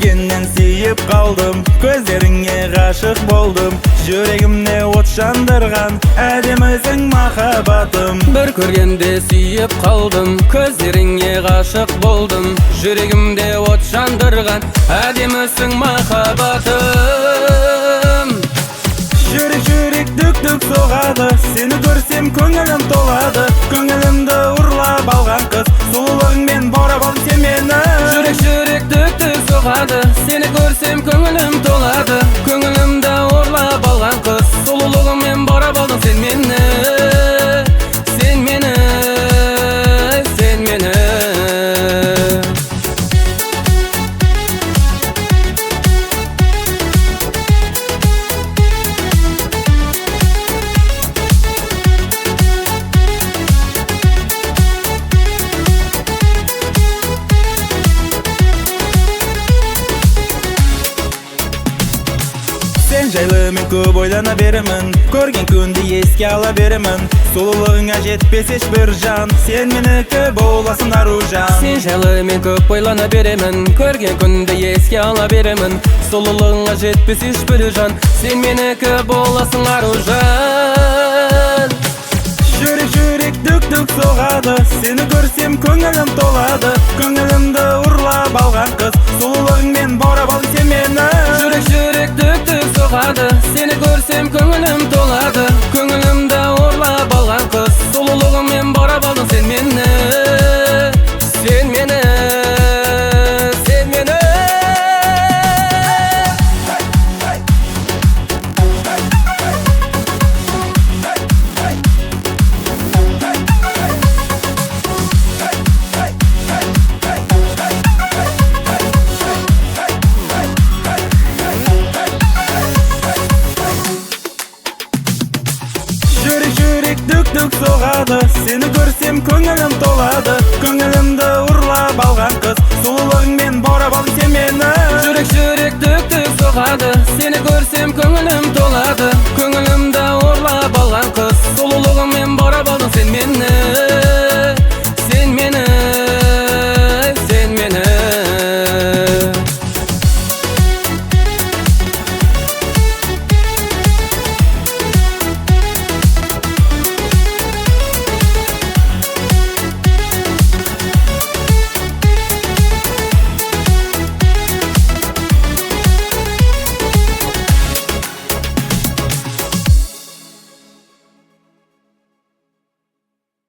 Көргеннен сүйіп қалдым, көздеріңе ғашық болдым. Жүрегімде от жандырған әдемісің махаббатым. Бір көргенде сүйіп қалдым, көздеріңе ғашық болдым. Жүрегімде от жандырған әдемісің махаббатым. Жүрек дүк-дүк соғады, сені көрсем көңілім толады. Көңілімді ұрлап алған қыз, сұлулығыңмен баурап алдың сен мені. Жүрек дүк-дүк соғады, сені көрсем көңілім толады. Көңілімді ұрлап алған қыз, сұлулығыңмен баурап алдың сен мені. Сен мені, сен мені. Сен жайлы мен көп ойлана беремін, көрген күнді еске ала беремін. Сұлулығыңа жетпес ешбір жан, сен менікі боласың Аружан. Сен жайлы мен көп ойлана беремін, көрген күнді еске ала беремін. Сұлулығыңа жетпес ешбір жан, сен менікі боласың Аружан. Жүрек дүк-дүк соғады, сені көрсем көңілім толады. Көңілімді ұрлап алған қыз, сұлулығыңмен баурап алдың сен мені. Жүрек дүк-дүк соғады, сені көрсем көңілім толады. Көңілімді ұрлап алған қыз, сұлулығыңмен баурап алдың сен мені. Сен мені, сен мені. Жүрек дүк-дүк соғады, сені көрсем көңілім толады. Көңілімді ұрлап алған қыз, сұлулығыңмен баурап алдың сен мені. Жүрек дүк-дүк соғады, сені көрсем көңілім